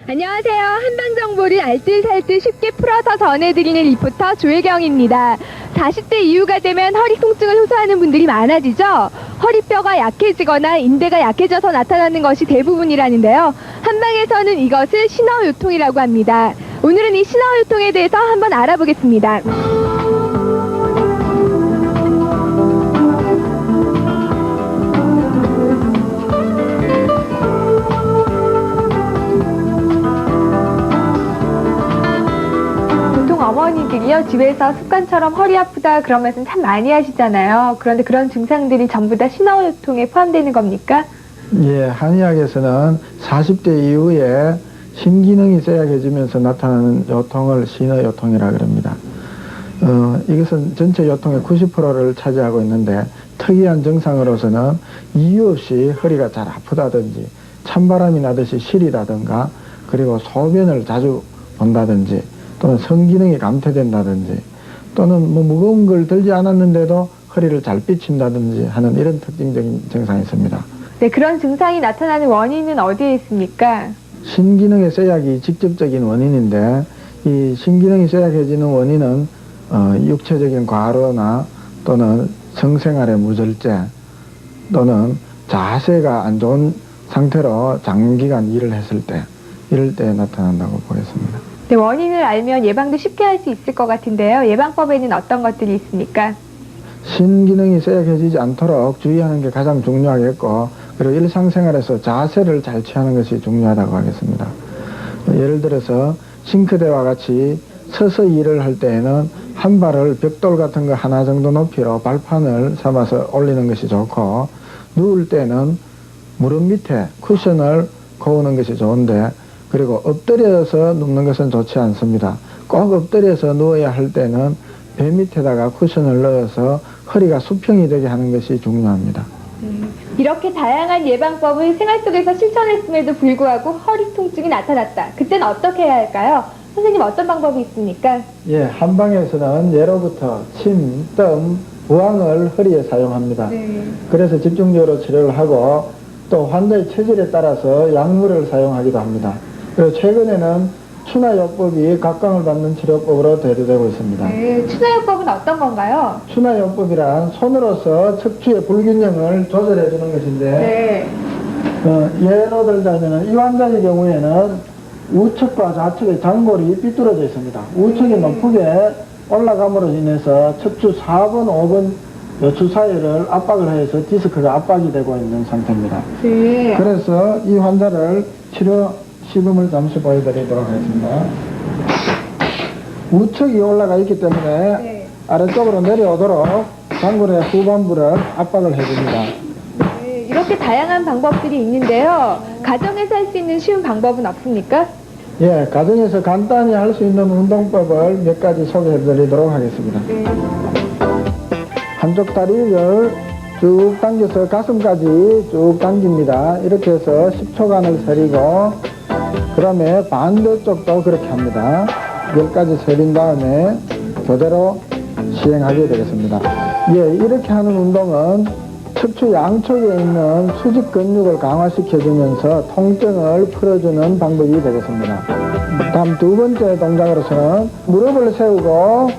안녕하세요. 한방정보를 알뜰살뜰 쉽게 풀어서 전해드리는 리포터 조혜경입니다. 40대 이후가 되면 허리 통증을 호소하는 분들이 많아지죠. 허리뼈가 약해지거나 인대가 약해져서 나타나는 것이 대부분이라는데요. 한방에서는 이것을 신어요통이라고 합니다. 오늘은 이 신어요통에 대해서 한번 알아보겠습니다. 어머니들이요, 집에서 습관처럼 허리 아프다 그런 말씀 참 많이 하시잖아요. 그런데 그런 증상들이 전부 다 신어요통에 포함되는 겁니까? 예, 한의학에서는 40대 이후에 신기능이 쇠약해지면서 나타나는 요통을 신어요통이라 그럽니다. 이것은 전체 요통의 90%를 차지하고 있는데 특이한 증상으로서는 이유 없이 허리가 잘 아프다든지 찬바람이 나듯이 시리다든가 그리고 소변을 자주 본다든지 또는 성기능이 감퇴된다든지 또는 무거운 걸 들지 않았는데도 허리를 잘 삐친다든지 하는 이런 특징적인 증상이 있습니다. 네, 그런 증상이 나타나는 원인은 어디에 있습니까? 신기능의 쇠약이 직접적인 원인인데 이 신기능이 쇠약해지는 원인은 육체적인 과로나 또는 성생활의 무절제 또는 자세가 안 좋은 상태로 장기간 일을 했을 때 이럴 때 나타난다고 보겠습니다. 네, 원인을 알면 예방도 쉽게 할 수 있을 것 같은데요. 예방법에는 어떤 것들이 있습니까? 신기능이 쇠약해지지 않도록 주의하는 게 가장 중요하겠고 그리고 일상생활에서 자세를 잘 취하는 것이 중요하다고 하겠습니다. 예를 들어서 싱크대와 같이 서서 일을 할 때에는 한 발을 벽돌 같은 거 하나 정도 높이로 발판을 삼아서 올리는 것이 좋고 누울 때는 무릎 밑에 쿠션을 거우는 것이 좋은데 그리고 엎드려서 눕는 것은 좋지 않습니다. 꼭 엎드려서 누워야 할 때는 배 밑에다가 쿠션을 넣어서 허리가 수평이 되게 하는 것이 중요합니다. 이렇게 다양한 예방법을 생활 속에서 실천했음에도 불구하고 허리 통증이 나타났다. 그때는 어떻게 해야 할까요? 선생님 어떤 방법이 있습니까? 예, 한방에서는 예로부터 침, 뜸, 부항을 허리에 사용합니다. 네. 그래서 집중적으로 치료를 하고 또 환자의 체질에 따라서 약물을 사용하기도 합니다. 그리고 최근에는 추나요법이 각광을 받는 치료법으로 대두되고 있습니다. 네, 추나요법은 어떤 건가요? 추나요법이란 손으로서 척추의 불균형을 조절해 주는 것인데 네. 예로 들자면 이 환자의 경우에는 우측과 좌측의 장골이 삐뚤어져 있습니다. 우측이 높게 올라감으로 인해서 척추 4번, 5번 요추 사이를 압박을 해서 디스크가 압박이 되고 있는 상태입니다. 네. 그래서 이 환자를 치료 시범을 잠시 보여드리도록 하겠습니다. 우측이 올라가 있기 때문에 네. 아래쪽으로 내려오도록 장골의 후반부를 압박을 해줍니다. 네, 이렇게 다양한 방법들이 있는데요. 가정에서 할 수 있는 쉬운 방법은 없습니까? 예, 가정에서 간단히 할 수 있는 운동법을 몇 가지 소개해드리도록 하겠습니다. 네. 한쪽 다리를 쭉 당겨서 가슴까지 쭉 당깁니다. 이렇게 해서 10초간을 세리고 그 다음에 반대쪽도 그렇게 합니다. 10가지 세린 다음에 교대로 시행하게 되겠습니다. 예, 이렇게 하는 운동은 척추 양쪽에 있는 수직 근육을 강화시켜주면서 통증을 풀어주는 방법이 되겠습니다. 다음 두 번째 동작으로서는 무릎을 세우고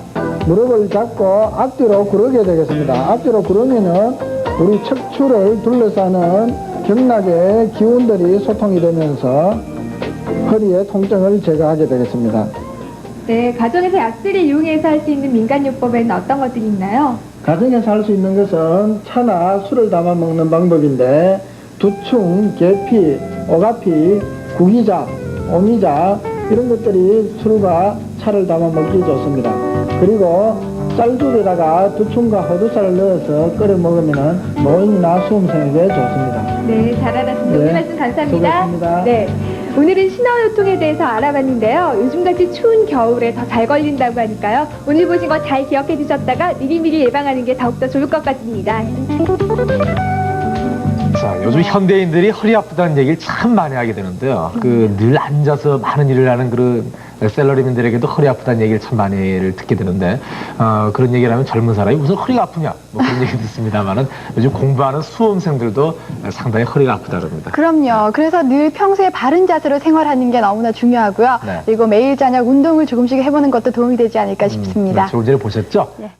무릎을 잡고 앞뒤로 구르게 되겠습니다. 앞뒤로 구르면은 우리 척추를 둘러싸는 경락의 기운들이 소통이 되면서 허리의 통증을 제거하게 되겠습니다. 네, 가정에서 약들을 이용해서 할 수 있는 민간요법에는 어떤 것들이 있나요? 가정에서 할 수 있는 것은 차나 술을 담아 먹는 방법인데 두충, 계피, 오가피, 구기자, 오미자 이런 것들이 술과 차를 담아 먹기 좋습니다. 그리고 쌀죽에다가 두충과 호두쌀을 넣어서 끓여 먹으면 노인이나 수험생에게 좋습니다. 네, 잘 알았습니다. 오늘 말씀 감사합니다. 수고하셨습니다. 네, 오늘은 신어요통에 대해서 알아봤는데요. 요즘같이 추운 겨울에 더 잘 걸린다고 하니까요. 오늘 보신 거 잘 기억해 두셨다가 미리미리 예방하는 게 더욱더 좋을 것 같습니다. 자, 요즘 현대인들이 허리 아프다는 얘기를 참 많이 하게 되는데요. 늘 앉아서 많은 일을 하는 그런 샐러리맨들에게도 허리 아프다는 얘기를 참 많이를 듣게 되는데 그런 얘기를 하면 젊은 사람이 무슨 허리가 아프냐 뭐 그런 얘기 듣습니다만은 요즘 공부하는 수험생들도 상당히 허리가 아프다 그럽니다. 그럼요. 그래서 늘 평소에 바른 자세로 생활하는 게 너무나 중요하고요. 네. 그리고 매일 저녁 운동을 조금씩 해보는 것도 도움이 되지 않을까 싶습니다. 조금 전에 보셨죠? 네.